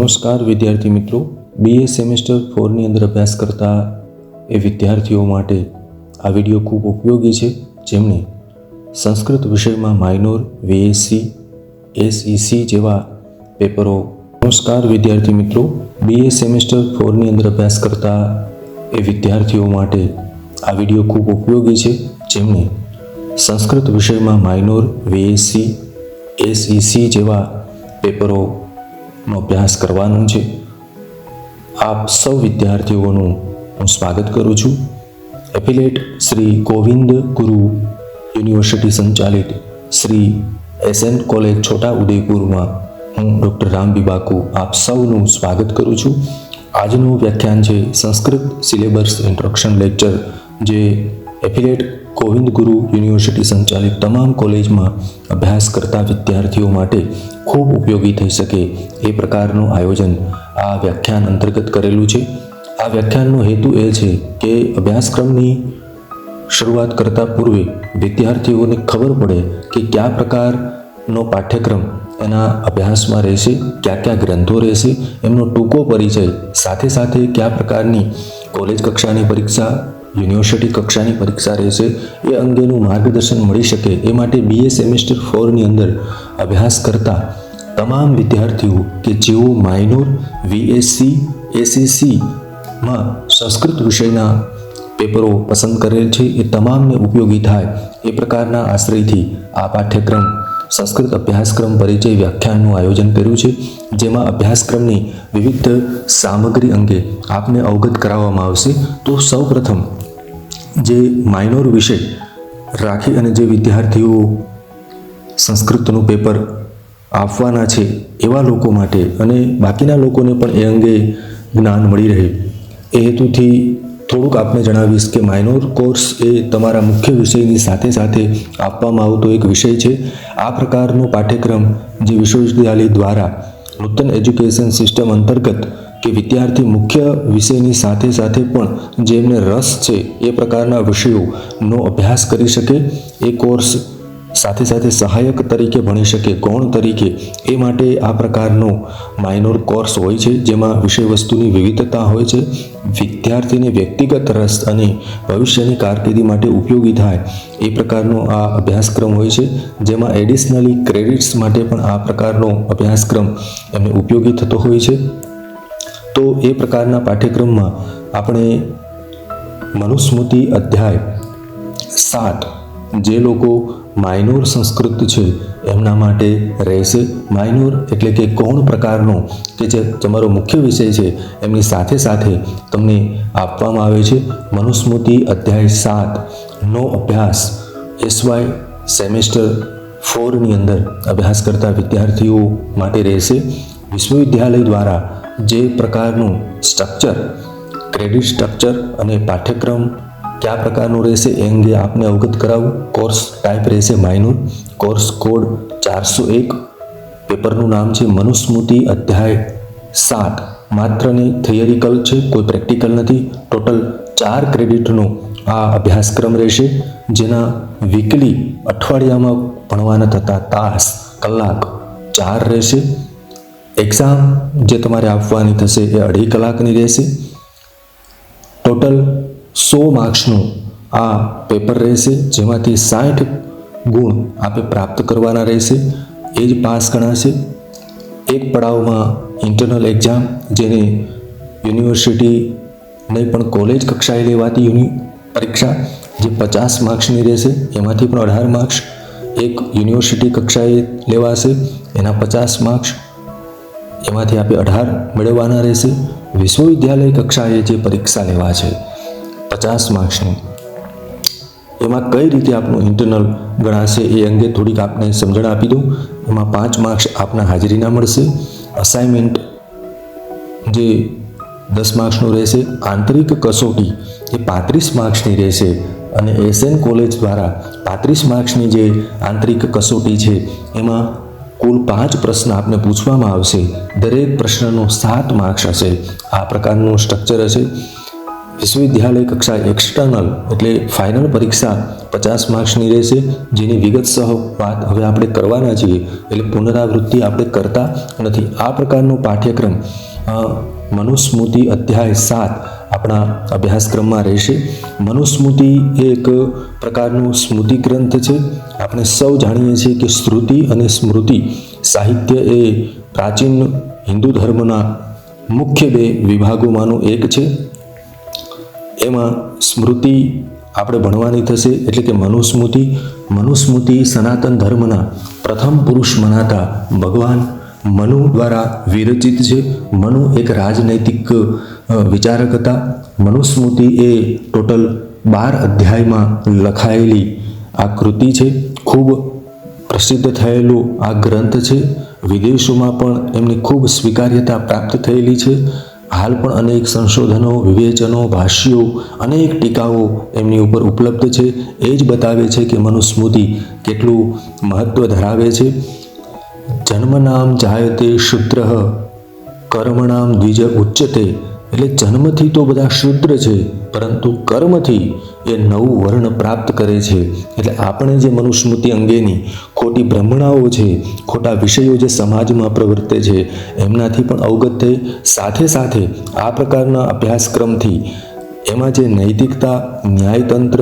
નમસ્કાર વિદ્યાર્થી મિત્રો, બીએ સેમેસ્ટર 4ની અંદર અભ્યાસ કરતા એ વિદ્યાર્થીઓ માટે આ વિડીયો ખૂબ ઉપયોગી છે જેમને સંસ્કૃત વિષયમાં માઇનોર, વીએસસી, એસઈસી જેવા પેપરો. નમસ્કાર વિદ્યાર્થી મિત્રો, બીએ સેમેસ્ટર 4ની અંદર અભ્યાસ કરતા એ વિદ્યાર્થીઓ માટે આ વિડીયો ખૂબ ઉપયોગી છે જેમને સંસ્કૃત વિષયમાં માઇનોર, વીએસસી, એસઈસી જેવા પેપરો નો અભ્યાસ કરવાનો છે. આપ સૌ વિદ્યાર્થીઓનું હું સ્વાગત કરું છું. એફિલેટ શ્રી ગોવિંદ ગુરુ યુનિવર્સિટી સંચાલિત શ્રી એસએન કોલેજ છોટા ઉદેપુરમાં હું ડૉક્ટર રામ બિબાકુ આપ સૌનું સ્વાગત કરું છું. આજનું વ્યાખ્યાન છે સંસ્કૃત સિલેબસ ઇન્ટ્રોડક્શન લેક્ચર, જે એફિલેટ ગોવિંદ ગુરુ યુનિવર્સિટી સંચાલિત તમામ કોલેજમાં અભ્યાસ કરતા વિદ્યાર્થીઓ માટે ખૂબ ઉપયોગી થઈ શકે એ પ્રકારનું આયોજન આ વ્યાખ્યાન અંતર્ગત કરેલું છે. આ વ્યાખ્યાનનો હેતુ એ છે કે અભ્યાસક્રમની શરૂઆત કરતા પૂર્વે વિદ્યાર્થીઓને ખબર પડે કે કયા પ્રકારનો પાઠ્યક્રમ એના અભ્યાસમાં રહેશે, કયા કયા ગ્રંથો રહેશે, એમનો ટૂંકો પરિચય, સાથે સાથે કયા પ્રકારની કોલેજ કક્ષાની પરીક્ષા, યુનિવર્સિટી કક્ષાની પરીક્ષા રહેશે એ અંગેનું માર્ગદર્શન મળી શકે એ માટે બીએ સેમેસ્ટર 4ની અંદર અભ્યાસ કરતા તમામ વિદ્યાર્થીઓ કે જેઓ માઇનોર, વીએસસી, એસઈસીમાં સંસ્કૃત વિષયના પેપરો પસંદ કરેલ છે એ તમામને ઉપયોગી થાય એ પ્રકારના આશ્રયથી આ પાઠ્યક્રમ સંસ્કૃત અભ્યાસક્રમ પરિચય વ્યાખ્યાનનું આયોજન કર્યું છે, જેમાં અભ્યાસક્રમની વિવિધ સામગ્રી અંગે આપને અવગત કરાવવામાં આવશે. તો સૌપ્રથમ જે માઇનોર વિષય રાખી અને જે વિદ્યાર્થીઓ સંસ્કૃતનું પેપર આપવાના છે એવા લોકો માટે અને બાકીના લોકોને પણ એ અંગે જ્ઞાન મળી રહે એ હેતુથી થોડુંક આપને જણાવીશ કે માઇનોર કોર્સ એ તમારા મુખ્ય વિષયની સાથે સાથે આપવામાં આવતો એક વિષય છે. આ પ્રકારનો પાઠ્યક્રમ જે વિશ્વવિદ્યાલય દ્વારા નૂતન એજ્યુકેશન સિસ્ટમ અંતર્ગત કે વિદ્યાર્થી મુખ્ય વિષયની સાથે સાથે પણ જેમને રસ છે એ પ્રકારના વિષયોનો અભ્યાસ કરી શકે, એ કોર્સ સાથે સાથે સહાયક તરીકે ભણી શકે, ગૌણ તરીકે, એ માટે આ પ્રકારનો માઇનોર કોર્સ હોય છે, જેમાં વિષય વસ્તુની વિવિધતા હોય છે. વિદ્યાર્થીને વ્યક્તિગત રસ અને ભવિષ્યની કારકિર્દી માટે ઉપયોગી થાય એ પ્રકારનો આ અભ્યાસક્રમ હોય છે, જેમાં એડિશનલી ક્રેડિટ્સ માટે પણ આ પ્રકારનો અભ્યાસક્રમ એમને ઉપયોગી થતો હોય છે. તો એ પ્રકારના પાઠ્યક્રમમાં આપણે મનુસ્મૃતિ અધ્યાય 7 જે લોકો માઇનોર સંસ્કૃત છે એમના માટે રહેશે. માઇનોર એટલે કે ગૌણ પ્રકારનો કે જે તમારો મુખ્ય વિષય છે એમની સાથે સાથે તમને આપવામાં આવે છે. મનુસ્મૃતિ અધ્યાય 7નો અભ્યાસ એસવાય સેમેસ્ટર 4ની અંદર અભ્યાસ કરતા વિદ્યાર્થીઓ માટે રહેશે. વિશ્વવિદ્યાલય દ્વારા જે પ્રકારનું સ્ટ્રક્ચર, ક્રેડિટ સ્ટ્રક્ચર અને પાઠ્યક્રમ કયા પ્રકારનું રહેશે એ અંગે આપને અવગત કરાવું. કોર્સ ટાઈપ રહેશે માઇનોર, કોર્સ કોડ 401, પેપરનું નામ છે મનુસ્મૃતિ અધ્યાય 7. માત્ર ને થિયરિકલ છે, કોઈ પ્રેક્ટિકલ નથી. ટોટલ 4 ક્રેડિટનો આ અભ્યાસક્રમ રહેશે, જેના વીકલી અઠવાડિયામાં ભણવાના થતા તાસ, કલાક 4 રહેશે. એક્ઝામ જે તમારે આપવાની થશે એ 2.5 કલાકની રહેશે. ટોટલ 100 માર્ક્સનું આ પેપર રહેશે, જેમાંથી 60 ગુણ આપે પ્રાપ્ત કરવાના રહેશે, એ જ પાસ ગણાશે. એક પડાવમાં ઇન્ટરનલ એક્ઝામ, જેને યુનિવર્સિટી નહીં પણ કોલેજ કક્ષાએ લેવાતી પરીક્ષા જે 50 માર્ક્સની રહેશે, એમાંથી પણ 18 માર્ક્સ એક યુનિવર્સિટી કક્ષાએ લેવાશે, એના 50 માર્ક્સ, એમાંથી આપે 18 મેળવવાના રહેશે. વિશ્વવિદ્યાલય કક્ષાએ જે પરીક્ષા લેવા છે 50 માર્ક્સની, એમાં કઈ રીતે આપનું ઇન્ટરનલ ગણાશે એ અંગે થોડીક આપને સમજણ આપી દઉં. એમાં 5 માર્ક્સ આપના હાજરીના મળશે. અસાઇનમેન્ટ જે 10 માર્ક્સનું રહેશે. આંતરિક કસોટી એ 35 માર્ક્સની રહેશે અને એસએન કોલેજ દ્વારા 35 માર્ક્સની જે આંતરિક કસોટી છે એમાં કુલ 5 પ્રશ્ન આપને પૂછવામાં આવશે. દરેક પ્રશ્નનો 7 માર્ક્સ હશે. આ પ્રકારનું સ્ટ્રક્ચર હશે. વિશ્વવિદ્યાલય કક્ષા એક્સટર્નલ એટલે ફાઇનલ પરીક્ષા 50 માર્ક્સની રહેશે, જેની વિગતસહ વાત હવે આપણે કરવાના છીએ, એટલે પુનરાવૃત્તિ આપણે કરતા નથી. આ પ્રકારનો પાઠ્યક્રમ મનુસ્મૃતિ અધ્યાય 7 આપણા અભ્યાસક્રમમાં રહેશે. મનુસ્મૃતિ એ એક પ્રકારનું સ્મૃતિ ગ્રંથ છે. આપણે સૌ જાણીએ છીએ કે શ્રુતિ અને સ્મૃતિ સાહિત્ય એ પ્રાચીન હિન્દુ ધર્મના મુખ્ય બે વિભાગોમાંનું એક છે. એમાં સ્મૃતિ આપણે ભણવાની થશે, એટલે કે મનુસ્મૃતિ સનાતન ધર્મના પ્રથમ પુરુષ મનાતા ભગવાન મનુ દ્વારા વિરચિત છે. મનુ એક રાજનૈતિક વિચારક હતા. મનુસ્મૃતિ એ ટોટલ 12 અધ્યાયમાં લખાયેલી આ કૃતિ છે. ખૂબ પ્રસિદ્ધ થયેલું આ ગ્રંથ છે. વિદેશોમાં પણ એમની ખૂબ સ્વીકાર્યતા પ્રાપ્ત થયેલી છે. હાલ પણ અનેક સંશોધનો, વિવેચનો, ભાષ્યો, અનેક ટીકાઓ એમની ઉપર ઉપલબ્ધ છે. એ જ બતાવે છે કે મનુસ્મૃતિ કેટલું મહત્વ ધરાવે છે. જન્મનામ જાયતે શુદ્રઃ કર્મણામ દ્વિજ ઉચ્યતે, એટલે જન્મથી તો બધા શુદ્ર છે, પરંતુ કર્મથી એ નવું વર્ણ પ્રાપ્ત કરે છે. એટલે આપણે જે મનુસ્મૃતિ અંગેની ખોટી ભ્રમણાઓ છે, ખોટા વિષયો જે સમાજમાં પ્રવર્તે છે, એમનાથી પણ અવગત થઈ. સાથે સાથે આ પ્રકારના અભ્યાસક્રમથી એમાં જે નૈતિકતા, ન્યાયતંત્ર,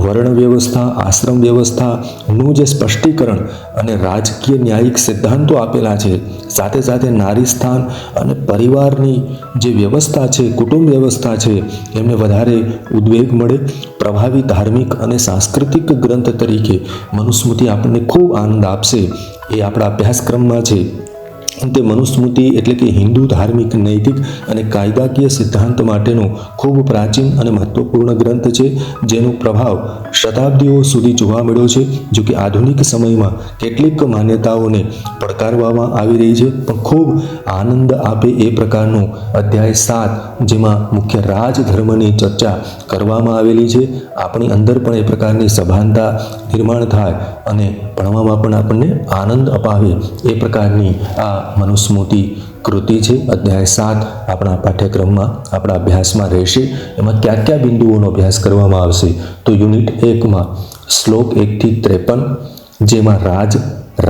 વર્ણ વ્યવસ્થા, આશ્રમ વ્યવસ્થાનું જે સ્પષ્ટીકરણ અને રાજકીય ન્યાયિક સિદ્ધાંતો આપેલા છે, સાથે સાથે નારી સ્થાન અને પરિવારની જે વ્યવસ્થા છે, કુટુંબ વ્યવસ્થા છે, એમને વધારે ઉદ્વેગ મળે. પ્રભાવી ધાર્મિક અને સાંસ્કૃતિક ગ્રંથ તરીકે મનુસ્મૃતિ આપણને ખૂબ આનંદ આપશે, એ આપણા અભ્યાસક્રમમાં છે. તે મનુસ્મૃતિ એટલે કે હિન્દુ ધાર્મિક, નૈતિક અને કાયદાકીય સિદ્ધાંત માટેનો ખૂબ પ્રાચીન અને મહત્વપૂર્ણ ગ્રંથ છે, જેનો પ્રભાવ શતાબ્દીઓ સુધી જોવા મળ્યો છે. જો કે આધુનિક સમયમાં કેટલીક માન્યતાઓને પડકારવામાં આવી રહી છે, પણ ખૂબ આનંદ આપે એ પ્રકારનો અધ્યાય 7, જેમાં મુખ્ય રાજધર્મની ચર્ચા કરવામાં આવેલી છે. આપણી અંદર પણ એ પ્રકારની સભાનતા નિર્માણ થાય અને ભણવામાં પણ આપણને આનંદ અપાવે એ પ્રકારની આ મનુસ્મૃતિ કૃતિ છે. અધ્યાય 7 આપણા પાઠ્યક્રમમાં, આપણા અભ્યાસમાં રહેશે. એમાં કયા કયા બિંદુઓનો અભ્યાસ કરવામાં આવશે? તો યુનિટ 1માં શ્લોક 1 થી 53, જેમાં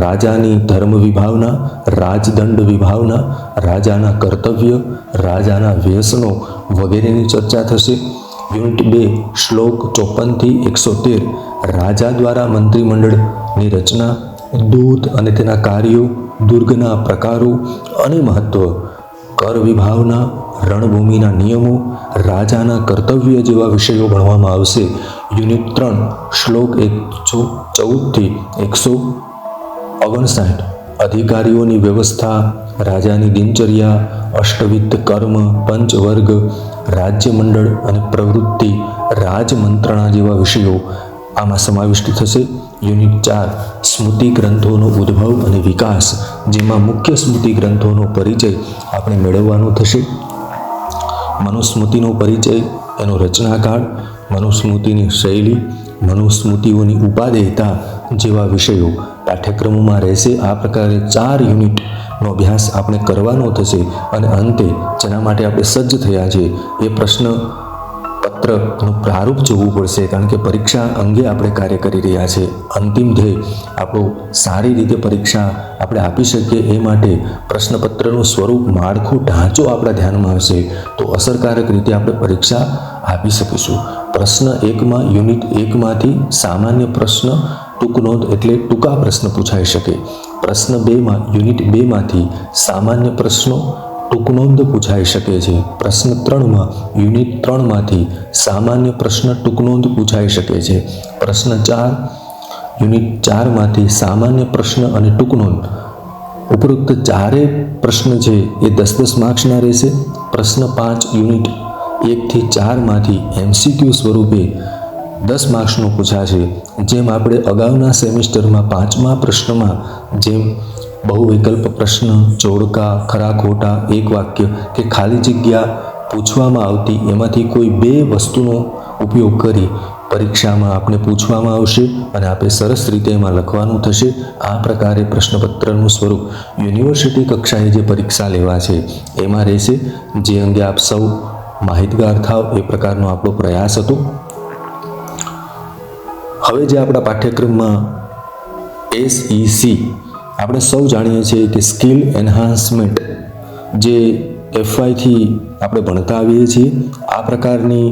રાજાની ધર્મ વિભાવના, રાજદંડ વિભાવના, રાજાના કર્તવ્ય, રાજાના વ્યસનો વગેરેની ચર્ચા થશે. યુનિટ 2 શ્લોક 54 થી 113, રાજા દ્વારા મંત્રીમંડળની રચના, દૂત અને તેના કાર્યો, દુર્ગના પ્રકારો અને મહત્વ, કર વિભાવના, રણભૂમિના નિયમો, રાજાના કર્તવ્ય જેવા વિષયો ભણવામાં આવશે. યુનિટ 3 શ્લોક 114 થી 159, અધિકારીઓની વ્યવસ્થા, રાજાની દિનચર્યા, અષ્ટવિધ કર્મ, પંચવર્ગ, રાજ્યમંડળ અને પ્રવૃત્તિ, રાજમંત્રણા જેવા વિષયો આમાં સમાવિષ્ટ થશે. યુનિટ 4 સ્મૃતિ ગ્રંથોનો ઉદ્ભવ અને વિકાસ, જેમાં મુખ્ય સ્મૃતિ ગ્રંથોનો પરિચય આપણે મેળવવાનો થશે. મનુસ્મૃતિનો પરિચય, એનો રચનાકાળ, મનુસ્મૃતિની શૈલી, મનુસ્મૃતિઓની ઉપાદેયતા જેવા વિષયો પાઠ્યક્રમોમાં રહેશે. આ પ્રકારે 4 યુનિટનો અભ્યાસ આપણે કરવાનો થશે અને અંતે જેના માટે આપણે સજ્જ થયા છે એ પ્રશ્ન પત્રનું પ્રારૂપ જોવું પડશે, કારણ કે પરીક્ષા અંગે આપણે કાર્ય કરી રહ્યા છે. અંતિમ ધ્યેય આપણું સારી રીતે પરીક્ષા આપણે આપી શકીએ એ માટે પ્રશ્નપત્રનું સ્વરૂપ, માળખું, ઢાંચો આપણા ધ્યાનમાં હશે તો અસરકારક રીતે આપણે પરીક્ષા આપી શકીશું. પ્રશ્ન 1માં યુનિટ 1માંથી સામાન્ય પ્રશ્ન, ટૂંક નોંધ એટલે ટૂંકા પ્રશ્ન પૂછાઈ શકે. પ્રશ્ન 2માં યુનિટ 2માંથી સામાન્ય પ્રશ્નો, ટૂંક નોંધ પૂછાઈ શકે છે. પ્રશ્ન 3માં યુનિટ 3માંથી સામાન્ય પ્રશ્ન, ટૂંક નોંધ પૂછાઈ શકે છે. પ્રશ્ન 4 યુનિટ 4માંથી સામાન્ય પ્રશ્ન અને ટૂંક નોંધ. ઉપરોક્ત 4 પ્રશ્ન છે એ 10-10 માર્ક્સના રહેશે. પ્રશ્ન 5 યુનિટ 1 થી 4માંથી MCQ સ્વરૂપે 10 માર્ક્સનો પૂછાશે. જેમ આપણે અગાઉના સેમિસ્ટરમાં 5મા પ્રશ્નમાં જેમ બહુ વિકલ્પ પ્રશ્ન, જોડકા, ખરા ખોટા, એક વાક્ય કે ખાલી જગ્યા પૂછવામાં આવતી, એમાંથી કોઈ 2 વસ્તુનો ઉપયોગ કરી પરીક્ષામાં આપણે પૂછવામાં આવશે અને આપણે સરસ રીતે એમાં લખવાનું થશે. આ પ્રકારે પ્રશ્નપત્રનું સ્વરૂપ યુનિવર્સિટી કક્ષાએ જે પરીક્ષા લેવા છે એમાં રહેશે, જે અંગે આપ સૌ માહિતગાર થાવ એ પ્રકારનો આપણો પ્રયાસ હતો. હવે જે આપણા પાઠ્યક્રમમાં SEC આપણે સૌ જાણીએ છીએ કે સ્કિલ એન્હાન્સમેન્ટ જે FYથી આપણે ભણતા આવીએ છીએ, આ પ્રકારની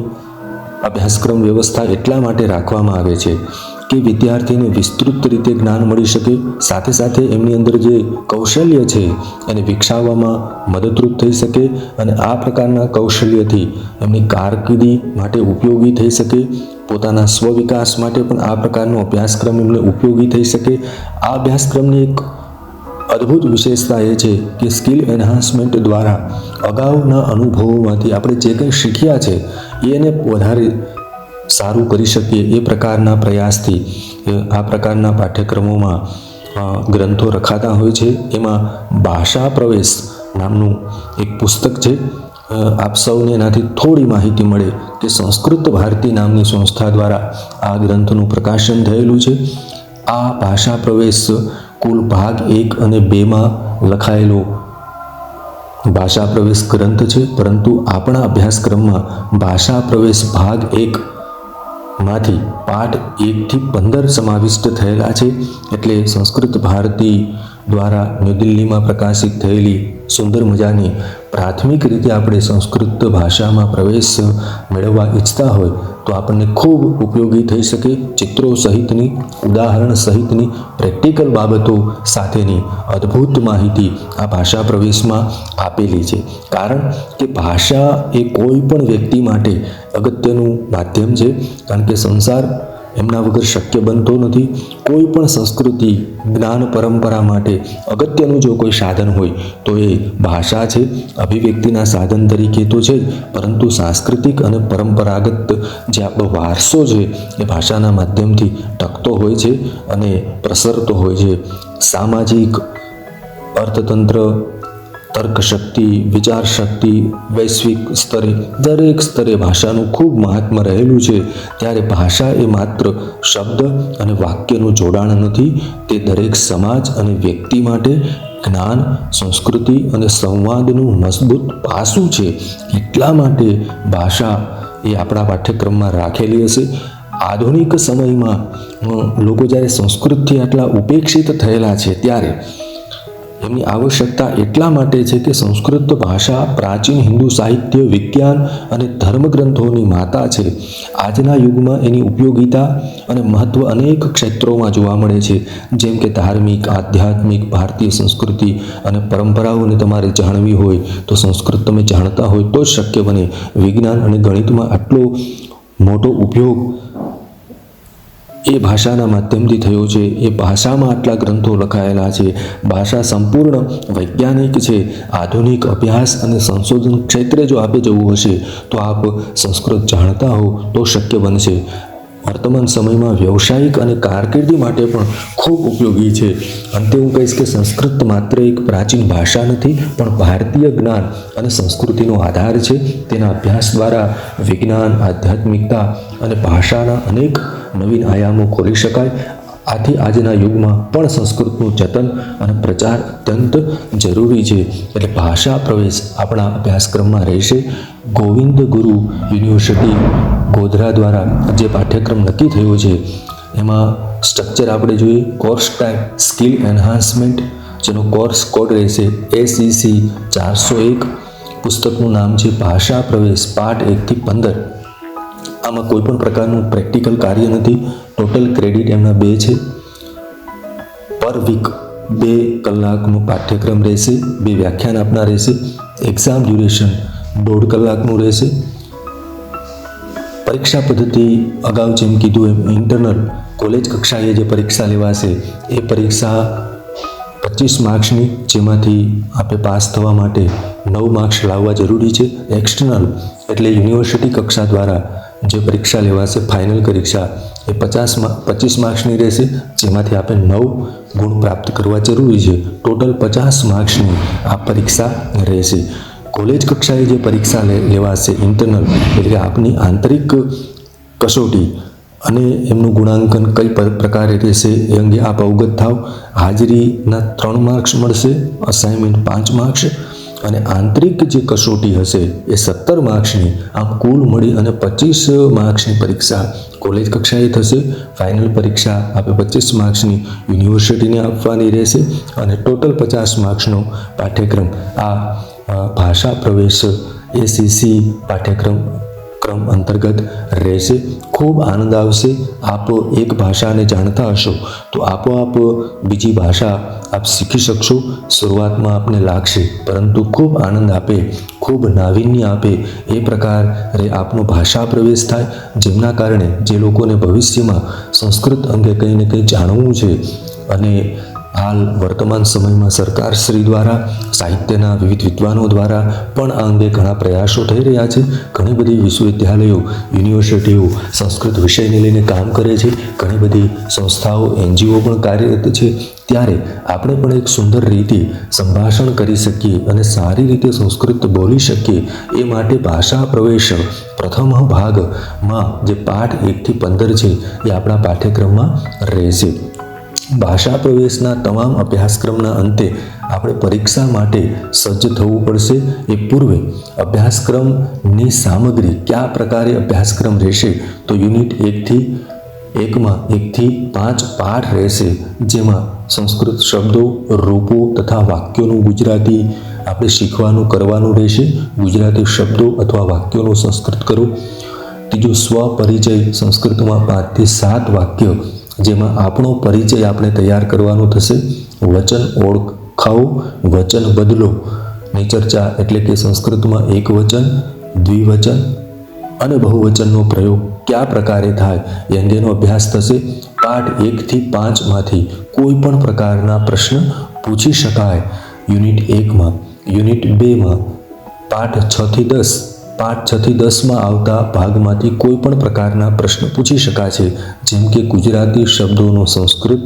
અભ્યાસક્રમ વ્યવસ્થા એટલા માટે રાખવામાં આવે છે કે વિદ્યાર્થીને વિસ્તૃત રીતે જ્ઞાન મળી શકે, સાથે સાથે એમની અંદર જે કૌશલ્ય છે એને વિકસાવવામાં મદદરૂપ થઈ શકે અને આ પ્રકારના કૌશલ્યથી એમની કારકિર્દી માટે ઉપયોગી થઈ શકે, પોતાના સ્વવિકાસ માટે પણ આ પ્રકારનો અભ્યાસક્રમ એમને ઉપયોગી થઈ શકે. આ અભ્યાસક્રમની એક અદ્ભુત વિશેષતા એ છે કે સ્કિલ એન્હાન્સમેન્ટ દ્વારા અગાઉના અનુભવોમાંથી આપણે જે કંઈ શીખ્યા છે એને વધારે સારું કરી શકીએ એ પ્રકારના પ્રયાસથી આ પ્રકારના પાઠ્યક્રમોમાં ગ્રંથો રખાતા હોય છે. એમાં ભાષા પ્રવેશ નામનું એક પુસ્તક છે. આપ સૌને એનાથી થોડી માહિતી મળે કે સંસ્કૃત ભારતી નામની સંસ્થા દ્વારા આ ગ્રંથનું પ્રકાશન થયેલું છે. આ ભાષા પ્રવેશ કુલ ભાગ 1 અને 2માં લખાયેલો ભાષા પ્રવેશ ગ્રંથ છે, પરંતુ આપણા અભ્યાસક્રમમાં ભાષા પ્રવેશ ભાગ 1 માંથી પાઠ 1 થી 15 સમાવિષ્ટ થયેલા છે. એટલે સંસ્કૃત ભારતી દ્વારા ન્યૂ દિલ્હીમાં પ્રકાશિત થયેલી સુંદર મજાની પ્રાથમિક રીતે આપણે સંસ્કૃત ભાષામાં પ્રવેશ મેળવવા ઈચ્છતા હોય તો આપણને ખૂબ ઉપયોગી થઈ શકે. ચિત્રો સહિતની, ઉદાહરણ સહિતની, પ્રેક્ટિકલ બાબતો સાથેની અદ્ભુત માહિતી આ ભાષા પ્રવેશમાં આપેલી છે. કારણ કે ભાષા એ કોઈ પણ વ્યક્તિ માટે અગત્યનું માધ્યમ છે, કારણ કે સંસાર એમના વગર શક્ય બનતો નથી. કોઈ પણ સંસ્કૃતિ, જ્ઞાન પરંપરા માટે અગત્યનું જો કોઈ સાધન હોય તો એ ભાષા છે. અભિવ્યક્તિના સાધન તરીકે તો છે જ, પરંતુ સાંસ્કૃતિક અને પરંપરાગત જે આપણો વારસો છે એ ભાષાના માધ્યમથી ટકતો હોય છે અને પ્રસરતો હોય છે. સામાજિક, અર્થતંત્ર, તર્કશક્તિ, વિચાર શક્તિ, વૈશ્વિક સ્તરે દરેક સ્તરે ભાષાનું ખૂબ મહાત્મ્ય રહેલું છે. ત્યારે ભાષા એ માત્ર શબ્દ અને વાક્યનું જોડાણ નથી, તે દરેક સમાજ અને વ્યક્તિ માટે જ્ઞાન, સંસ્કૃતિ અને સંવાદનું મજબૂત પાસું છે. એટલા માટે ભાષા એ આપણા પાઠ્યક્રમમાં રાખેલી હશે. આધુનિક સમયમાં લોકો જ્યારે સંસ્કૃતથી આટલા ઉપેક્ષિત થયેલા છે ત્યારે એમની આવશ્યકતા એટલા માટે છે કે સંસ્કૃત ભાષા પ્રાચીન હિન્દુ સાહિત્ય, વિજ્ઞાન અને ધર્મગ્રંથોની માતા છે. આજના યુગમાં એની ઉપયોગિતા અને મહત્વ અનેક ક્ષેત્રોમાં જોવા મળે છે. જેમ કે ધાર્મિક, આધ્યાત્મિક, ભારતીય સંસ્કૃતિ અને પરંપરાઓને તમારે જાણવી હોય તો સંસ્કૃત તમે જાણતા હોય તો જ શક્ય બને. વિજ્ઞાન અને ગણિતમાં આટલો મોટો ઉપયોગ એ ભાષાના માધ્યમથી થયો છે. એ ભાષામાં આટલા ગ્રંથો લખાયેલા છે. ભાષા સંપૂર્ણ વૈજ્ઞાનિક છે. આધુનિક અભ્યાસ અને સંશોધન ક્ષેત્રે જો આપે જવું હશે તો આપ સંસ્કૃત જાણતા હો તો શક્ય બનશે. વર્તમાન સમયમાં વ્યવસાયિક અને કારકિર્દી માટે પણ ખૂબ ઉપયોગી છે. અંતે હું કહીશ કે સંસ્કૃત માત્ર એક પ્રાચીન ભાષા નથી, પણ ભારતીય જ્ઞાન અને સંસ્કૃતિનો આધાર છે. તેના અભ્યાસ દ્વારા વિજ્ઞાન, આધ્યાત્મિકતા અને ભાષાના અનેક નવીન આયામો ખોલી શકાય. આથી આજના યુગમાં પણ સંસ્કૃતનું જતન અને પ્રચાર અત્યંત જરૂરી છે. એટલે ભાષા પ્રવેશ આપણા અભ્યાસક્રમમાં રહેશે. ગોવિંદ ગુરુ યુનિવર્સિટી ગોધરા દ્વારા જે પાઠ્યક્રમ નક્કી થયો છે એમાં સ્ટ્રક્ચર આપણે જોઈએ. કોર્સ ટાઈપ સ્કિલ એન્હાન્સમેન્ટ, જેનો કોર્સ કોડ રહેશે SEC 401. પુસ્તકનું નામ છે ભાષા પ્રવેશ પાઠ 1 થી 15. આમાં કોઈ પણ પ્રકારનું પ્રેક્ટિકલ કાર્ય નથી. ટોટલ ક્રેડિટ એમના 2 છે. પર વીક 2 કલાકનું પાઠ્યક્રમ રહેશે, 2 વ્યાખ્યાન આપના રહેશે. એક્ઝામ ડ્યુરેશન 1.5 કલાકનું રહેશે. પરીક્ષા પદ્ધતિ અગાઉ જેમ કીધું એમ ઇન્ટરનલ કોલેજ કક્ષાએ જે પરીક્ષા લેવાશે એ પરીક્ષા 25 માર્ક્સની, જેમાંથી આપણે પાસ થવા માટે 9 માર્ક્સ લાવવા જરૂરી છે. એક્સટર્નલ એટલે યુનિવર્સિટી કક્ષા દ્વારા જે પરીક્ષા લેવાશે ફાઇનલ પરીક્ષા એ 25 માર્ક્સની રહેશે, જેમાંથી આપણે 9 ગુણ પ્રાપ્ત કરવા જરૂરી છે. ટોટલ 50 માર્ક્સની આ પરીક્ષા રહેશે. કોલેજ કક્ષાએ જે પરીક્ષા લેવાશે ઇન્ટરનલ એટલે આપની આંતરિક કસોટી અને એમનું ગુણાંકન કઈ પ્રકારે રહેશે એ અંગે આપ અવગત થાવ. હાજરીના 3 માર્ક્સ મળશે, અસાઇનમેન્ટ 5 માર્ક્સ અને આંતરિક જે કસોટી હશે એ 17 માર્ક્સની, આમ કુલ મળી અને 25 માર્ક્સની પરીક્ષા કોલેજ કક્ષાએ થશે. ફાઇનલ પરીક્ષા આપણે 25 માર્ક્સની યુનિવર્સિટીને આપવાની રહેશે અને ટોટલ 50 માર્ક્સનો પાઠ્યક્રમ આ ભાષા પ્રવેશ ACC પાઠ્યક્રમ અંતર્ગત રહેશે. ખૂબ આનંદ આવશે. આપ એક ભાષાને જાણતા હશો તો આપોઆપ બીજી ભાષા આપ શીખી શકશો. શરૂઆતમાં આપને લાગશે, પરંતુ ખૂબ આનંદ આપે, ખૂબ નાવીન્ય આપે એ પ્રકારે આપનો ભાષા પ્રવેશ થાય, જેમના કારણે જે લોકોને ભવિષ્યમાં સંસ્કૃત અંગે કંઈ ને કંઈ જાણવું છે અને હાલ વર્તમાન સમયમાં સરકારશ્રી દ્વારા, સાહિત્યના વિવિધ વિદ્વાનો દ્વારા પણ આ અંગે ઘણા પ્રયાસો થઈ રહ્યા છે. ઘણી બધી વિશ્વવિદ્યાલયો, યુનિવર્સિટીઓ સંસ્કૃત વિષયને લઈને કામ કરે છે. ઘણી બધી સંસ્થાઓ, NGO પણ કાર્યરત છે. ત્યારે આપણે પણ એક સુંદર રીતે સંભાષણ કરી શકીએ અને સારી રીતે સંસ્કૃત બોલી શકીએ એ માટે ભાષા પ્રવેશ પ્રથમ ભાગમાં જે પાઠ 1 થી 15 છે એ આપણા પાઠ્યક્રમમાં રહેશે. ભાષા પ્રવેશના તમામ અભ્યાસક્રમના અંતે આપણે પરીક્ષા માટે સજ્જ થવું પડશે. એ પૂર્વે અભ્યાસક્રમની સામગ્રી કયા પ્રકારે અભ્યાસક્રમ રહેશે તો યુનિટ 1 થી 5 પાઠ રહેશે, જેમાં સંસ્કૃત શબ્દો, રૂપો તથા વાક્યોનું ગુજરાતી આપણે શીખવાનું કરવાનું રહેશે. ગુજરાતી શબ્દો અથવા વાક્યોનું સંસ્કૃત કરો. ત્રીજું સ્વપરિચય, સંસ્કૃતમાં 5 થી 7 વાક્ય, જેમાં આપણો પરિચય આપણે તૈયાર કરવાનો થશે. વચન ઓળખાવો, વચન બદલો ની ચર્ચા, એટલે કે સંસ્કૃતમાં એકવચન, દ્વિવચન અને બહુવચનનો પ્રયોગ કયા પ્રકારે થાય એ અંગેનો અભ્યાસ થશે. પાઠ 1 થી 5 માંથી કોઈ પણ પ્રકારના પ્રશ્ન પૂછી શકાય. યુનિટ 1માં, યુનિટ 2માં પાઠ 6 થી 10, પાઠ 6 થી 10માં આવતા ભાગમાંથી કોઈ પણ પ્રકારના પ્રશ્ન પૂછી શકાશે, જેમ કે ગુજરાતી શબ્દોનો સંસ્કૃત,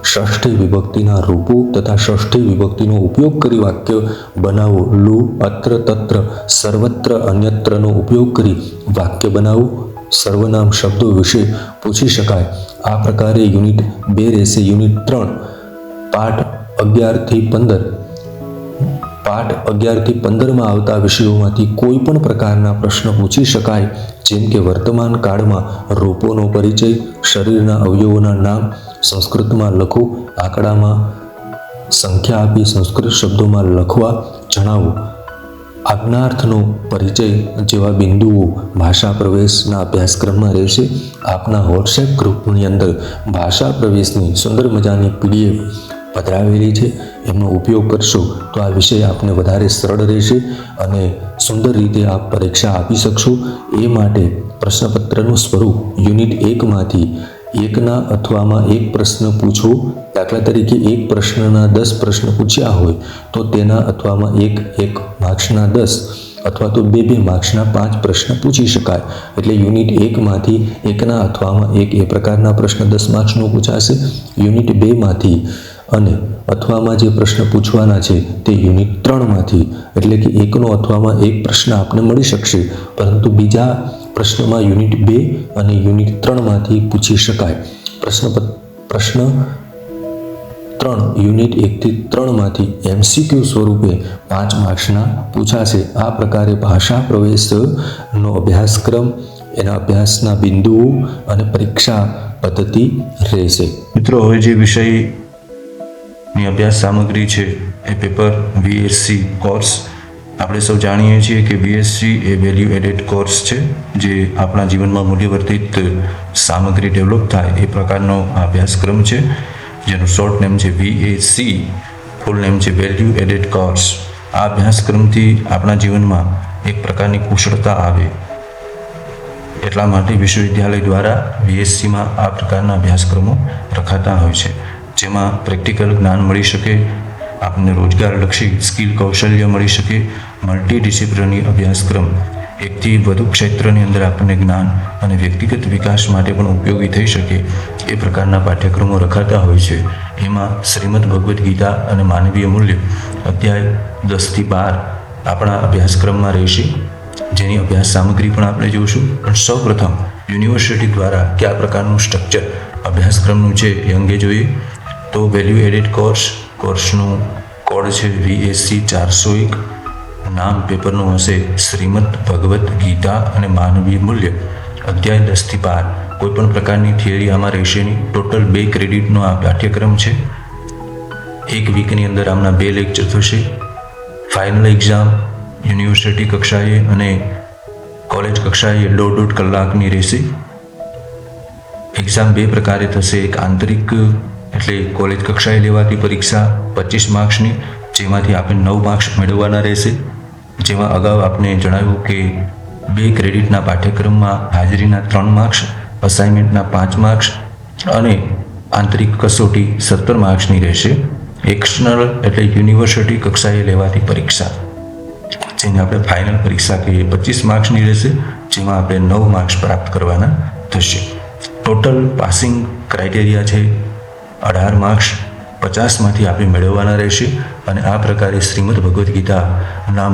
ષષ્ઠી વિભક્તિના રૂપો તથા ષષ્ઠી વિભક્તિનો ઉપયોગ કરી વાક્ય બનાવો. લુ, અત્ર, તત્ર, સર્વત્ર, અન્યત્રનો ઉપયોગ કરી વાક્ય બનાવો. સર્વનામ શબ્દો વિશે પૂછી શકાય. આ પ્રકારે યુનિટ 2 રહેશે. યુનિટ 3 પાઠ 11 થી 15, પાઠ 11 થી 15માં આવતા વિષયોમાંથી કોઈ પણ પ્રકારના પ્રશ્ન પૂછી શકાય, જેમ કે વર્તમાન કાળમાં રૂપોનો પરિચય, શરીરના અવયવોના નામ સંસ્કૃતમાં લખો, આંકડામાં સંખ્યા આપી સંસ્કૃત શબ્દોમાં લખવા જણાવો. આજ્ઞાર્થનો પરિચય જેવા બિંદુઓ ભાષા પ્રવેશના અભ્યાસક્રમમાં રહેશે. આપના વોટ્સએપ ગ્રુપની અંદર ભાષા પ્રવેશની સુંદર મજાની PDF પધરાવેલી છે, એમનો ઉપયોગ કરશો તો આ વિષય આપને વધારે સરળ રહેશે અને સુંદર રીતે આપ પરીક્ષા આપી શકશો. એ માટે પ્રશ્નપત્રનું સ્વરૂપ યુનિટ 1માંથી 1ના અથવામાં 1 પ્રશ્ન પૂછવો. દાખલા તરીકે 1 પ્રશ્નના 10 પ્રશ્ન પૂછ્યા હોય તો તેના અથવામાં 1 માર્ક્સના 10 અથવા તો 2 માર્ક્સના 5 પ્રશ્ન પૂછી શકાય. એટલે યુનિટ 1માંથી 1ના અથવામાં 1 એ પ્રકારના પ્રશ્ન 10 માર્ક્સનો પૂછાશે. યુનિટ 2માંથી અને અથવામાં જે પ્રશ્ન પૂછવાના છે તે યુનિટ 3માંથી, એટલે કે 1નો અથવામાં 1 પ્રશ્ન આપને મળી શકશે, પરંતુ બીજા પ્રશ્નમાં યુનિટ 2 અને યુનિટ 3માંથી પૂછી શકાય. પ્રશ્ન 3 યુનિટ 1 થી 3માંથી MCQ સ્વરૂપે 5 માર્ક્સના પૂછાશે. આ પ્રકારે ભાષા પ્રવેશનો અભ્યાસક્રમ, એના અભ્યાસના બિંદુઓ અને પરીક્ષા પદ્ધતિ રહેશે. મિત્રો, હવે જે વિષયની અભ્યાસ સામગ્રી છે એ પેપર BSc કોર્સ. આપણે સૌ જાણીએ છીએ કે BSc એ વેલ્યુ એડેડ કોર્સ છે, જે આપણા જીવનમાં મૂલ્યવર્ધિત સામગ્રી ડેવલપ થાય એ પ્રકારનો અભ્યાસક્રમ છે, જેનું શોર્ટ નેમ છે VAC, ફૂલ નેમ છે વેલ્યુ એડેડ કોર્સ. આ અભ્યાસક્રમથી આપણા જીવનમાં એક પ્રકારની કુશળતા આવે, એટલા માટે વિશ્વવિદ્યાલય દ્વારા BScમાં આ પ્રકારના અભ્યાસક્રમો રખાતા હોય છે, જેમાં પ્રેક્ટિકલ જ્ઞાન મળી શકે, આપણને રોજગારલક્ષી સ્કિલ કૌશલ્ય મળી શકે. મલ્ટીડિસિપ્લિનરી અભ્યાસક્રમ, એકથી વધુ ક્ષેત્રની અંદર આપણને જ્ઞાન અને વ્યક્તિગત વિકાસ માટે પણ ઉપયોગી થઈ શકે એ પ્રકારના પાઠ્યક્રમો રખાતા હોય છે. એમાં શ્રીમદ ભગવદ્ ગીતા અને માનવીય મૂલ્ય અધ્યાય 10 થી 12 આપણા અભ્યાસક્રમમાં રહેશે, જેની અભ્યાસ સામગ્રી પણ આપણે જોઈશું. પણ સૌપ્રથમ યુનિવર્સિટી દ્વારા કયા પ્રકારનું સ્ટ્રક્ચર અભ્યાસક્રમનું છે એ અંગે જોઈએ તો વેલ્યુ એડેડ કોર્સનું કોડ છે VAC 401. નામ પેપરનું હશે શ્રીમદ ભગવદ્ ગીતા અને માનવીય મૂલ્ય, અધ્યાય 10 થી 12. કોઈપણ પ્રકારની થિયરી આમાં રહેશે નહીં. ટોટલ 2 ક્રેડિટનો આ પાઠ્યક્રમ છે. એક વીકની અંદર આમના 2 લેક્ચર થશે. ફાઇનલ એક્ઝામ યુનિવર્સિટી કક્ષાએ અને કોલેજ કક્ષાએ 1.5 કલાકની રહેશે. એક્ઝામ 2 પ્રકારે થશે. એક આંતરિક એટલે કોલેજ કક્ષાએ લેવાતી પરીક્ષા 25 માર્ક્સની, જેમાંથી આપણે 9 માર્ક્સ મેળવવાના રહેશે. જેમાં અગાઉ આપણે જણાવ્યું કે 2 ક્રેડિટના પાઠ્યક્રમમાં હાજરીના 3 માર્ક્સ, અસાઇનમેન્ટના 5 માર્ક્સ અને આંતરિક કસોટી 17 માર્ક્સની રહેશે. એક્સટર્નલ એટલે યુનિવર્સિટી કક્ષાએ લેવાતી પરીક્ષા, જેને આપણે ફાઇનલ પરીક્ષા કહીએ, 25 માર્ક્સની રહેશે, જેમાં આપણે 9 માર્ક્સ પ્રાપ્ત કરવાના થશે. ટોટલ પાસિંગ ક્રાઇટેરિયા છે 18 માર્ક્સ, 50માંથી આપણે મેળવવાના રહેશે. અને આ પ્રકારે શ્રીમદ ભગવદ્ ગીતાના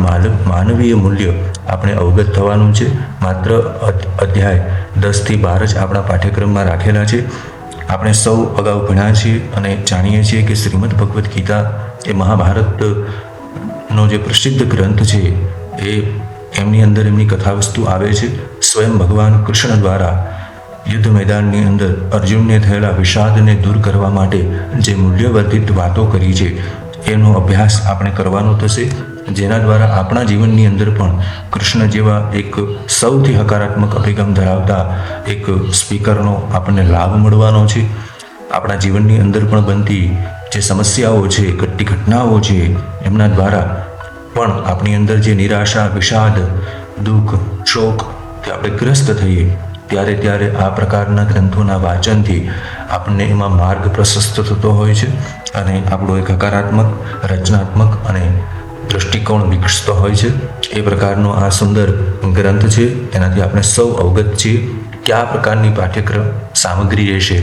માનવીય મૂલ્ય આપણે અવગત થવાનું છે. માત્ર અધ્યાય 10 થી 12 જ આપણા પાઠ્યક્રમમાં રાખેલા છે. આપણે સૌ અગાઉ ભણ્યા છીએ અને જાણીએ છીએ કે શ્રીમદ ભગવદ્ ગીતા એ મહાભારતનો જે પ્રસિદ્ધ ગ્રંથ છે, એ એમની અંદર એમની કથાવસ્તુ આવે છે. સ્વયં ભગવાન કૃષ્ણ દ્વારા યુદ્ધ મેદાનની અંદર અર્જુનને થયેલા વિષાદને દૂર કરવા માટે જે મૂલ્યવર્ધિત વાતો કરી છે, એનો અભ્યાસ આપણે કરવાનો થશે. જેના દ્વારા આપણા જીવનની અંદર પણ કૃષ્ણ જેવા એક સૌથી હકારાત્મક અભિગમ ધરાવતા એક સ્પીકરનો આપણને લાભ મળવાનો છે. આપણા જીવનની અંદર પણ બનતી જે સમસ્યાઓ છે, ઘટતી ઘટનાઓ છે, એમના દ્વારા પણ આપણી અંદર જે નિરાશા, વિષાદ, દુઃખ, શોક કે આપણે ગ્રસ્ત થઈએ ત્યારે આ પ્રકારના ગ્રંથોના વાંચનથી આપણને એમાં માર્ગ પ્રશસ્ત થતો હોય છે અને આપણો એક હકારાત્મક, રચનાત્મક અને દૃષ્ટિકોણ વિકસતો હોય છે. એ પ્રકારનો આ સુંદર ગ્રંથ છે. એનાથી આપણે સૌ અવગત છીએ કે આ પ્રકારની પાઠ્યક્રમ સામગ્રી રહેશે.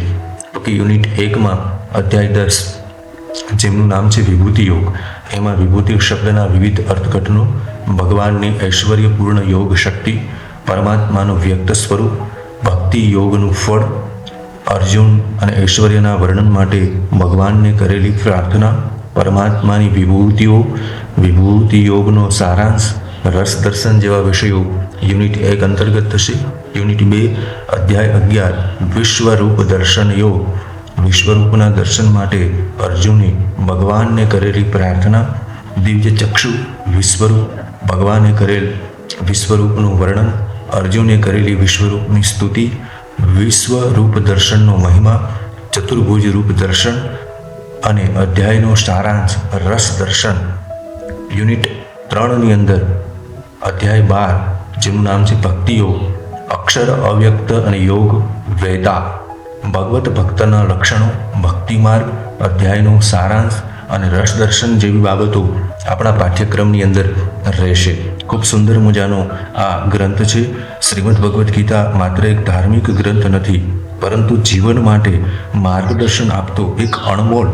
તો કે યુનિટ 1માં અધ્યાય 10, જેમનું નામ છે વિભૂતિ યોગ, એમાં વિભૂતિ શબ્દના વિવિધ અર્થઘટનો, ભગવાનની ઐશ્વર્યપૂર્ણ યોગ શક્તિ, પરમાત્માનું વ્યક્ત સ્વરૂપ, ભક્તિ યોગનું ફળ, અર્જુન અને ઐશ્વર્યના વર્ણન માટે ભગવાનને કરેલી પ્રાર્થના, પરમાત્માની વિભૂતિઓ, વિભૂતિ યોગનો સારાંશ, રસ દર્શન જેવા વિષયો યુનિટ 1 અંતર્ગત થશે. યુનિટ 2 અધ્યાય 11 વિશ્વરૂપ દર્શન યોગ, વિશ્વરૂપના દર્શન માટે અર્જુને ભગવાનને કરેલી પ્રાર્થના, દિવ્ય ચક્ષુ વિશ્વરૂપ, ભગવાને કરેલ વિશ્વરૂપનું વર્ણન, અર્જુને કરેલી વિશ્વરૂપની સ્તુતિ, વિશ્વરૂપ દર્શનનો મહિમા, ચતુર્ભુજ રૂપ દર્શન અને અધ્યાયનો સારાંશ રસ દર્શન. યુનિટ 3ની અંદર અધ્યાય 12, જેનું નામ છે ભક્તિ યોગ, અક્ષર અવ્યક્ત અને યોગ વેદા, ભગવત ભક્તના લક્ષણો, ભક્તિ માર્ગ, અધ્યાયનો સારાંશ અને રસ દર્શન જેવી બાબતો આપણા પાઠ્યક્રમની અંદર રહેશે. ખૂબ સુંદર મજાનો આ ગ્રંથ છે. શ્રીમદ ભગવદ્ ગીતા માત્ર એક ધાર્મિક ગ્રંથ નથી, પરંતુ જીવન માટે માર્ગદર્શન આપતો એક અણમોલ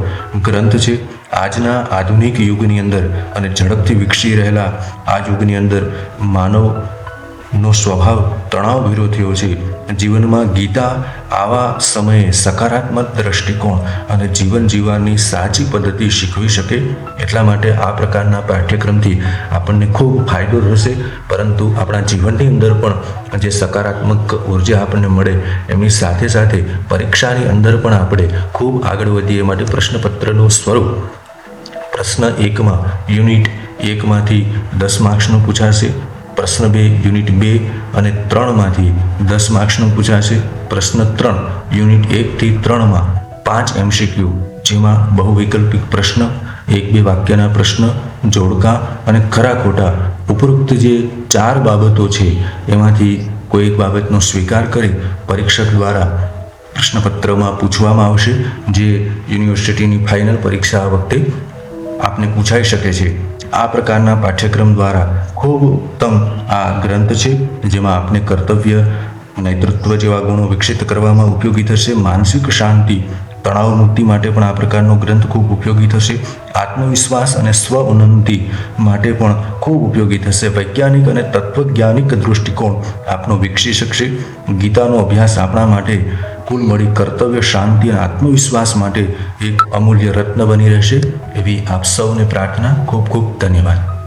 ગ્રંથ છે. આજના આધુનિક યુગની અંદર અને ઝડપથી વિકસી રહેલા આ યુગની અંદર માનવનો સ્વભાવ તણાવ ભર્યો થયો છે. જીવનમાં ગીતા આવા સમયે સકારાત્મક દ્રષ્ટિકોણ અને જીવન જીવવાની સાચી પદ્ધતિ શીખવી શકે. એટલા માટે આ પ્રકારના પાઠ્યક્રમથી આપણને ખૂબ ફાયદો રહેશે, પરંતુ આપણા જીવનની અંદર પણ જે સકારાત્મક ઉર્જા આપણને મળે, એમની સાથે સાથે પરીક્ષાની અંદર પણ આપણે ખૂબ આગળ વધીએ. માટે પ્રશ્નપત્રનું સ્વરૂપ પ્રશ્ન 1માં યુનિટ 1માંથી 10 માર્ક્સનું પૂછાશે. પ્રશ્ન 2 યુનિટ 2 અને 3માંથી 10 માર્ક્સનું પૂછાશે. પ્રશ્ન 3 યુનિટ 1 થી 3માં 5 MCQ, જેમાં બહુવિકલ્પિક પ્રશ્ન, 1-2 વાક્યના પ્રશ્ન, જોડકા અને ખરા ખોટા ઉપરોક્ત જે 4 બાબતો છે એમાંથી કોઈ એક બાબતનો સ્વીકાર કરી પરીક્ષક દ્વારા પ્રશ્નપત્રમાં પૂછવામાં આવશે, જે યુનિવર્સિટીની ફાઇનલ પરીક્ષા વખતે આપને પૂછાઈ શકે છે. આ પ્રકારના પાઠ્યક્રમ દ્વારા ખૂબ ઉત્તમ આ ગ્રંથ છે, જેમાં આપને કર્તવ્ય, નેતૃત્વ જેવા ગુણો વિકસિત કરવામાં ઉપયોગી થશે. માનસિક શાંતિ, તણાવ મુક્તિ માટે પણ આ પ્રકારનો ગ્રંથ ખૂબ ઉપયોગી થશે. આત્મવિશ્વાસ અને સ્વ ઉન્નતિ માટે પણ ખૂબ ઉપયોગી થશે. વૈજ્ઞાનિક અને તત્વજ્ઞાનિક દૃષ્ટિકોણ આપનો વિકસી શકશે. ગીતાનો અભ્યાસ આપણા માટે કુલ મળી કર્તવ્ય, શાંતિ અને આત્મવિશ્વાસ માટે એક અમૂલ્ય રત્ન બની રહેશે. એવી આપ સૌને પ્રાર્થના. ખૂબ ખૂબ ધન્યવાદ.